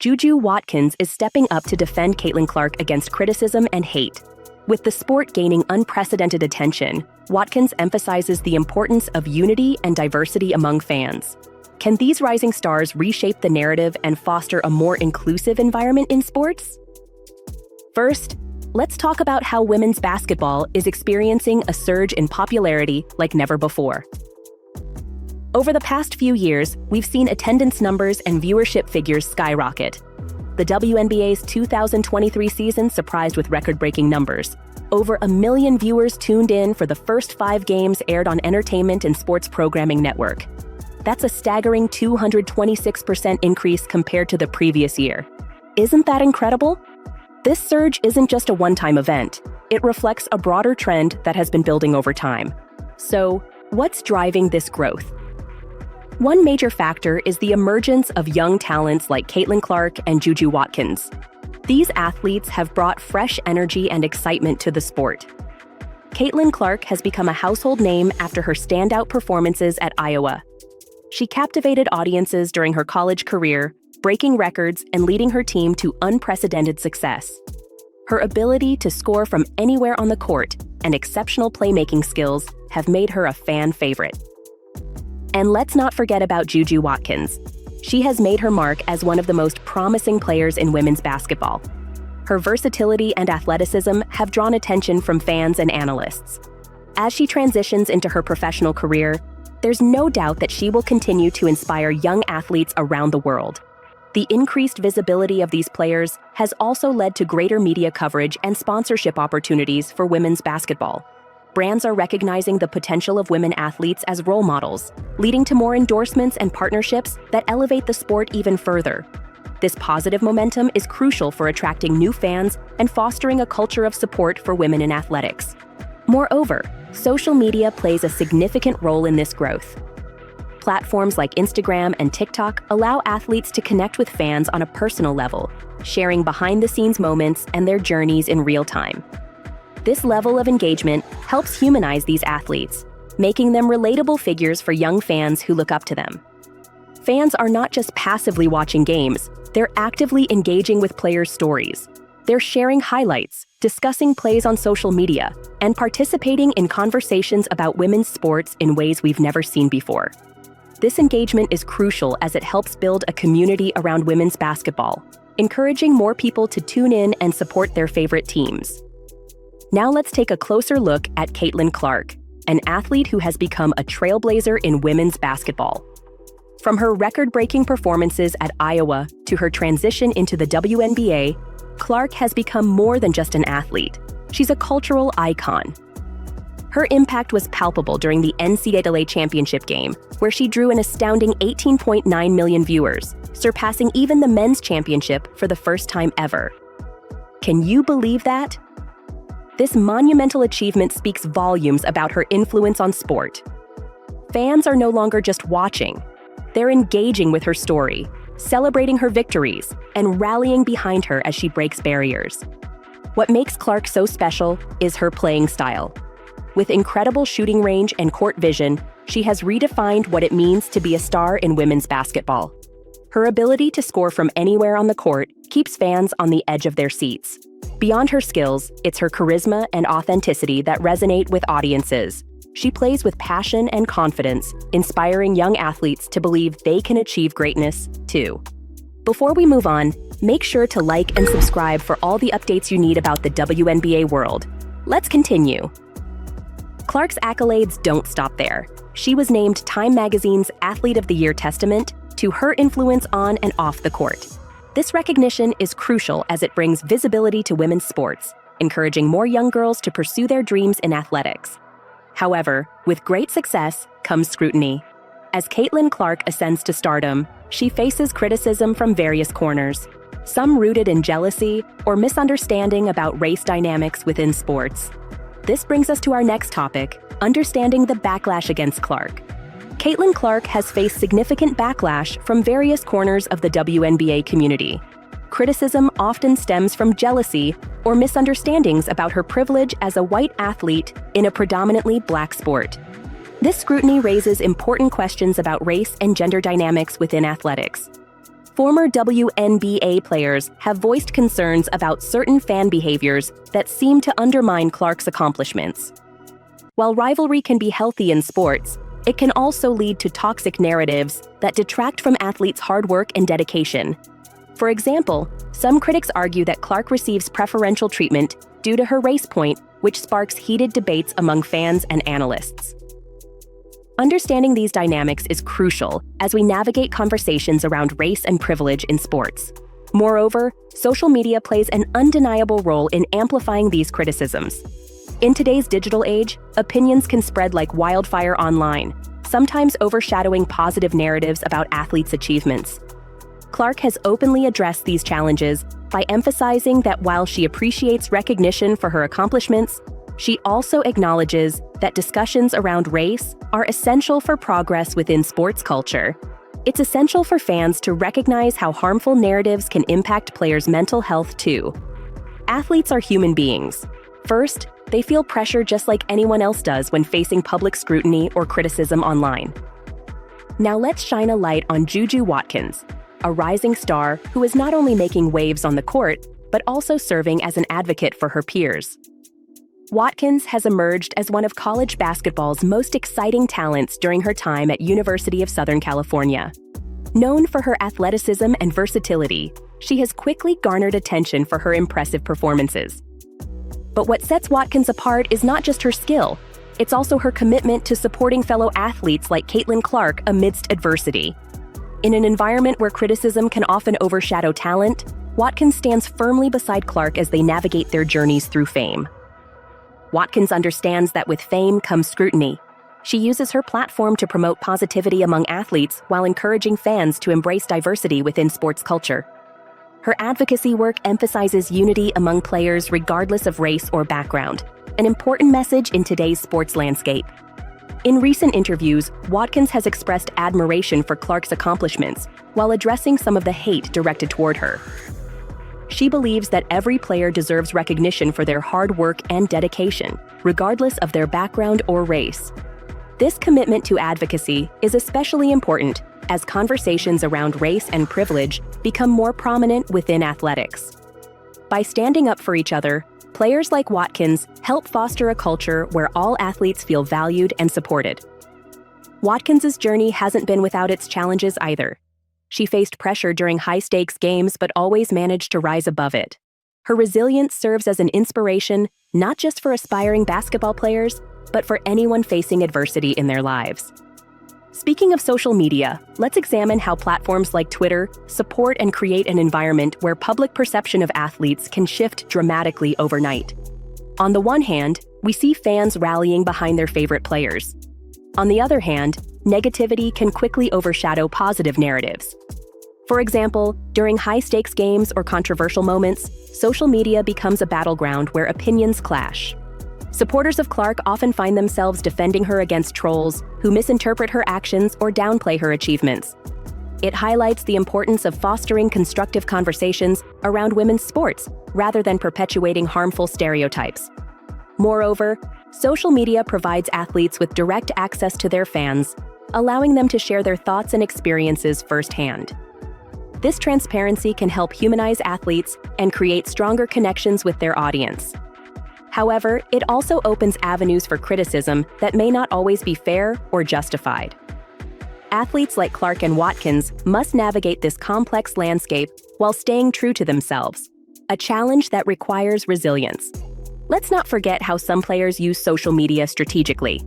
JuJu Watkins is stepping up to defend Caitlin Clark against criticism and hate. With the sport gaining unprecedented attention, Watkins emphasizes the importance of unity and diversity among fans. Can these rising stars reshape the narrative and foster a more inclusive environment in sports? First, let's talk about how women's basketball is experiencing a surge in popularity like never before. Over the past few years, we've seen attendance numbers and viewership figures skyrocket. The WNBA's 2023 season surprised with record-breaking numbers. Over 1 million viewers tuned in for the first 5 games aired on Entertainment and Sports Programming Network. That's a staggering 226% increase compared to the previous year. Isn't that incredible? This surge isn't just a one-time event. It reflects a broader trend that has been building over time. So, what's driving this growth? One major factor is the emergence of young talents like Caitlin Clark and JuJu Watkins. These athletes have brought fresh energy and excitement to the sport. Caitlin Clark has become a household name after her standout performances at Iowa. She captivated audiences during her college career, breaking records and leading her team to unprecedented success. Her ability to score from anywhere on the court and exceptional playmaking skills have made her a fan favorite. And let's not forget about JuJu Watkins. She has made her mark as one of the most promising players in women's basketball. Her versatility and athleticism have drawn attention from fans and analysts. As she transitions into her professional career, there's no doubt that she will continue to inspire young athletes around the world. The increased visibility of these players has also led to greater media coverage and sponsorship opportunities for women's basketball. Brands are recognizing the potential of women athletes as role models, leading to more endorsements and partnerships that elevate the sport even further. This positive momentum is crucial for attracting new fans and fostering a culture of support for women in athletics. Moreover, social media plays a significant role in this growth. Platforms like Instagram and TikTok allow athletes to connect with fans on a personal level, sharing behind-the-scenes moments and their journeys in real time. This level of engagement helps humanize these athletes, making them relatable figures for young fans who look up to them. Fans are not just passively watching games, they're actively engaging with players' stories. They're sharing highlights, discussing plays on social media, and participating in conversations about women's sports in ways we've never seen before. This engagement is crucial as it helps build a community around women's basketball, encouraging more people to tune in and support their favorite teams. Now let's take a closer look at Caitlin Clark, an athlete who has become a trailblazer in women's basketball. From her record-breaking performances at Iowa to her transition into the WNBA, Clark has become more than just an athlete. She's a cultural icon. Her impact was palpable during the NCAA championship game, where she drew an astounding 18.9 million viewers, surpassing even the men's championship for the first time ever. Can you believe that? This monumental achievement speaks volumes about her influence on sport. Fans are no longer just watching. They're engaging with her story, celebrating her victories, and rallying behind her as she breaks barriers. What makes Clark so special is her playing style. With incredible shooting range and court vision, she has redefined what it means to be a star in women's basketball. Her ability to score from anywhere on the court keeps fans on the edge of their seats. Beyond her skills, it's her charisma and authenticity that resonate with audiences. She plays with passion and confidence, inspiring young athletes to believe they can achieve greatness, too. Before we move on, make sure to like and subscribe for all the updates you need about the WNBA world. Let's continue. Clark's accolades don't stop there. She was named Time Magazine's Athlete of the Year testament to her influence on and off the court. This recognition is crucial as it brings visibility to women's sports, encouraging more young girls to pursue their dreams in athletics. However, with great success comes scrutiny. As Caitlin Clark ascends to stardom, she faces criticism from various corners, some rooted in jealousy or misunderstanding about race dynamics within sports. This brings us to our next topic, understanding the backlash against Clark. Caitlin Clark has faced significant backlash from various corners of the WNBA community. Criticism often stems from jealousy or misunderstandings about her privilege as a white athlete in a predominantly black sport. This scrutiny raises important questions about race and gender dynamics within athletics. Former WNBA players have voiced concerns about certain fan behaviors that seem to undermine Clark's accomplishments. While rivalry can be healthy in sports, it can also lead to toxic narratives that detract from athletes' hard work and dedication. For example, some critics argue that Clark receives preferential treatment due to her race point, which sparks heated debates among fans and analysts. Understanding these dynamics is crucial as we navigate conversations around race and privilege in sports. Moreover, social media plays an undeniable role in amplifying these criticisms. In today's digital age, opinions can spread like wildfire online, sometimes overshadowing positive narratives about athletes' achievements. Clark has openly addressed these challenges by emphasizing that while she appreciates recognition for her accomplishments, she also acknowledges that discussions around race are essential for progress within sports culture. It's essential for fans to recognize how harmful narratives can impact players' mental health too. Athletes are human beings. First, they feel pressure just like anyone else does when facing public scrutiny or criticism online. Now let's shine a light on JuJu Watkins, a rising star who is not only making waves on the court, but also serving as an advocate for her peers. Watkins has emerged as one of college basketball's most exciting talents during her time at University of Southern California. Known for her athleticism and versatility, she has quickly garnered attention for her impressive performances. But what sets Watkins apart is not just her skill, it's also her commitment to supporting fellow athletes like Caitlin Clark amidst adversity. In an environment where criticism can often overshadow talent, Watkins stands firmly beside Clark as they navigate their journeys through fame. Watkins understands that with fame comes scrutiny. She uses her platform to promote positivity among athletes while encouraging fans to embrace diversity within sports culture. Her advocacy work emphasizes unity among players regardless of race or background, an important message in today's sports landscape. In recent interviews, Watkins has expressed admiration for Clark's accomplishments while addressing some of the hate directed toward her. She believes that every player deserves recognition for their hard work and dedication, regardless of their background or race. This commitment to advocacy is especially important as conversations around race and privilege become more prominent within athletics. By standing up for each other, players like Watkins help foster a culture where all athletes feel valued and supported. Watkins's journey hasn't been without its challenges either. She faced pressure during high-stakes games but always managed to rise above it. Her resilience serves as an inspiration not just for aspiring basketball players, but for anyone facing adversity in their lives. Speaking of social media, let's examine how platforms like Twitter support and create an environment where public perception of athletes can shift dramatically overnight. On the one hand, we see fans rallying behind their favorite players. On the other hand, negativity can quickly overshadow positive narratives. For example, during high-stakes games or controversial moments, social media becomes a battleground where opinions clash. Supporters of Clark often find themselves defending her against trolls who misinterpret her actions or downplay her achievements. It highlights the importance of fostering constructive conversations around women's sports rather than perpetuating harmful stereotypes. Moreover, social media provides athletes with direct access to their fans, allowing them to share their thoughts and experiences firsthand. This transparency can help humanize athletes and create stronger connections with their audience. However, it also opens avenues for criticism that may not always be fair or justified. Athletes like Clark and Watkins must navigate this complex landscape while staying true to themselves, a challenge that requires resilience. Let's not forget how some players use social media strategically.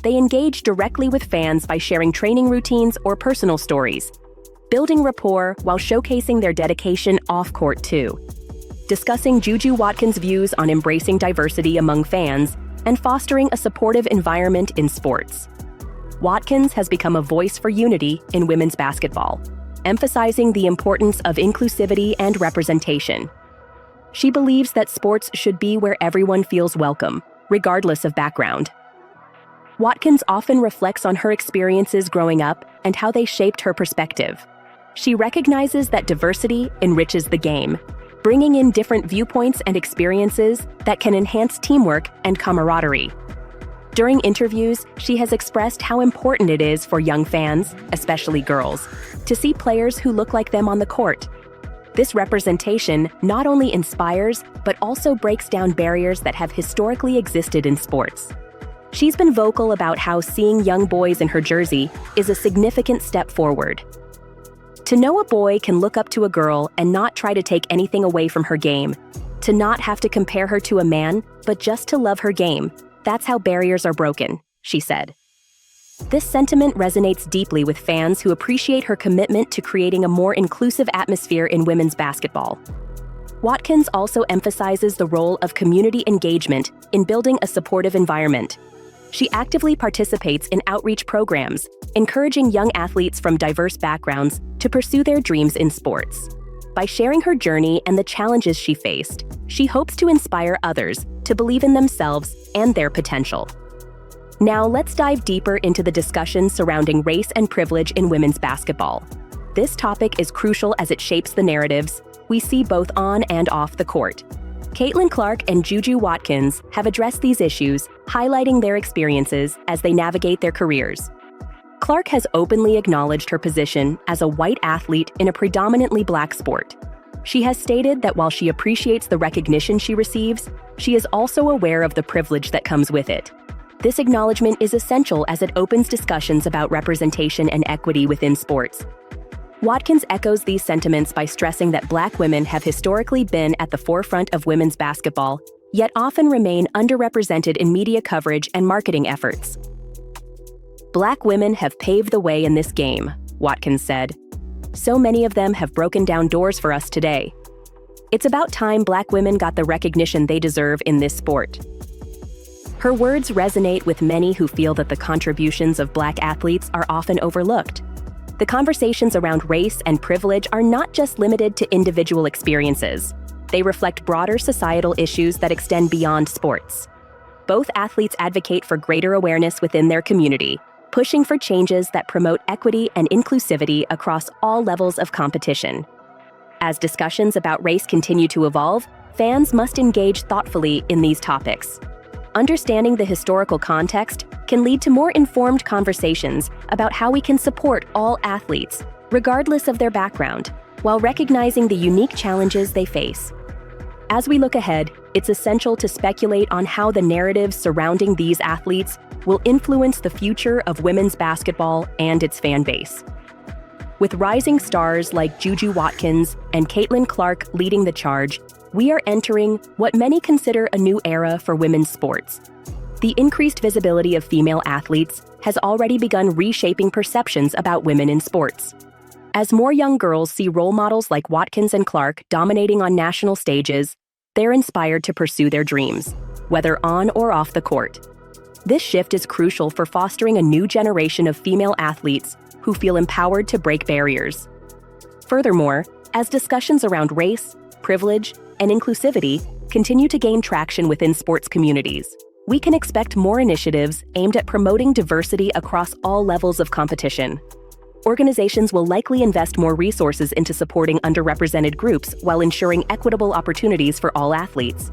They engage directly with fans by sharing training routines or personal stories, building rapport while showcasing their dedication off-court too. Discussing JuJu Watkins' views on embracing diversity among fans and fostering a supportive environment in sports. Watkins has become a voice for unity in women's basketball, emphasizing the importance of inclusivity and representation. She believes that sports should be where everyone feels welcome, regardless of background. Watkins often reflects on her experiences growing up and how they shaped her perspective. She recognizes that diversity enriches the game, bringing in different viewpoints and experiences that can enhance teamwork and camaraderie. During interviews, she has expressed how important it is for young fans, especially girls, to see players who look like them on the court. This representation not only inspires, but also breaks down barriers that have historically existed in sports. She's been vocal about how seeing young boys in her jersey is a significant step forward. To know a boy can look up to a girl and not try to take anything away from her game, to not have to compare her to a man, but just to love her game, that's how barriers are broken, she said. This sentiment resonates deeply with fans who appreciate her commitment to creating a more inclusive atmosphere in women's basketball. Watkins also emphasizes the role of community engagement in building a supportive environment. She actively participates in outreach programs, encouraging young athletes from diverse backgrounds to pursue their dreams in sports. By sharing her journey and the challenges she faced, she hopes to inspire others to believe in themselves and their potential. Now let's dive deeper into the discussion surrounding race and privilege in women's basketball. This topic is crucial as it shapes the narratives we see both on and off the court. Caitlin Clark and JuJu Watkins have addressed these issues, highlighting their experiences as they navigate their careers. Clark has openly acknowledged her position as a white athlete in a predominantly black sport. She has stated that while she appreciates the recognition she receives, she is also aware of the privilege that comes with it. This acknowledgement is essential as it opens discussions about representation and equity within sports. Watkins echoes these sentiments by stressing that Black women have historically been at the forefront of women's basketball, yet often remain underrepresented in media coverage and marketing efforts. Black women have paved the way in this game, Watkins said. So many of them have broken down doors for us today. It's about time Black women got the recognition they deserve in this sport. Her words resonate with many who feel that the contributions of Black athletes are often overlooked. The conversations around race and privilege are not just limited to individual experiences. They reflect broader societal issues that extend beyond sports. Both athletes advocate for greater awareness within their community, pushing for changes that promote equity and inclusivity across all levels of competition. As discussions about race continue to evolve, fans must engage thoughtfully in these topics. Understanding the historical context can lead to more informed conversations about how we can support all athletes, regardless of their background, while recognizing the unique challenges they face. As we look ahead, it's essential to speculate on how the narratives surrounding these athletes will influence the future of women's basketball and its fan base. With rising stars like JuJu Watkins and Caitlin Clark leading the charge, we are entering what many consider a new era for women's sports. The increased visibility of female athletes has already begun reshaping perceptions about women in sports. As more young girls see role models like Watkins and Clark dominating on national stages, they're inspired to pursue their dreams, whether on or off the court. This shift is crucial for fostering a new generation of female athletes who feel empowered to break barriers. Furthermore, as discussions around race, privilege, and inclusivity continue to gain traction within sports communities, we can expect more initiatives aimed at promoting diversity across all levels of competition. Organizations will likely invest more resources into supporting underrepresented groups while ensuring equitable opportunities for all athletes.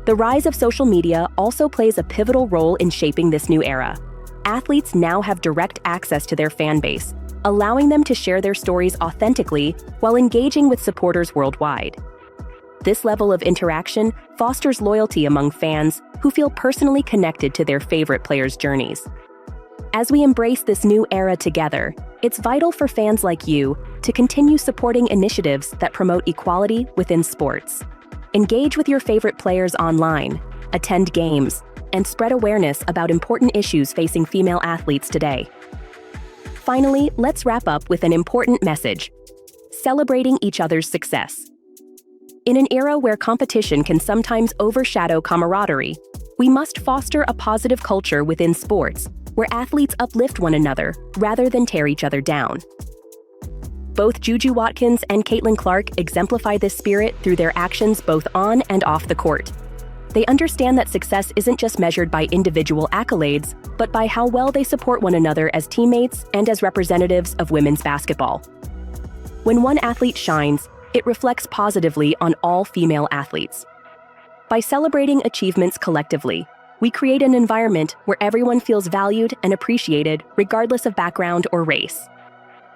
The rise of social media also plays a pivotal role in shaping this new era. Athletes now have direct access to their fan base, allowing them to share their stories authentically while engaging with supporters worldwide. This level of interaction fosters loyalty among fans who feel personally connected to their favorite players' journeys. As we embrace this new era together, it's vital for fans like you to continue supporting initiatives that promote equality within sports. Engage with your favorite players online, attend games, and spread awareness about important issues facing female athletes today. Finally, let's wrap up with an important message: celebrating each other's success. In an era where competition can sometimes overshadow camaraderie, we must foster a positive culture within sports where athletes uplift one another rather than tear each other down. Both JuJu Watkins and Caitlin Clark exemplify this spirit through their actions both on and off the court. They understand that success isn't just measured by individual accolades, but by how well they support one another as teammates and as representatives of women's basketball. When one athlete shines, it reflects positively on all female athletes. By celebrating achievements collectively, We create an environment where everyone feels valued and appreciated, regardless of background or race.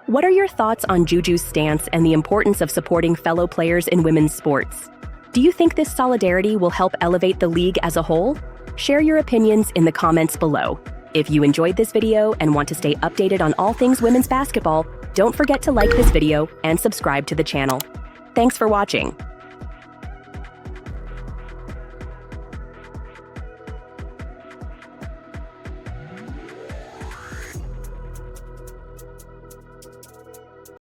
What are your thoughts on JuJu's stance and the importance of supporting fellow players in women's sports? Do you think this solidarity will help elevate the league as a whole? Share your opinions in the comments below. If you enjoyed this video and want to stay updated on all things women's basketball, don't forget to like this video and subscribe to the channel. Thanks for watching.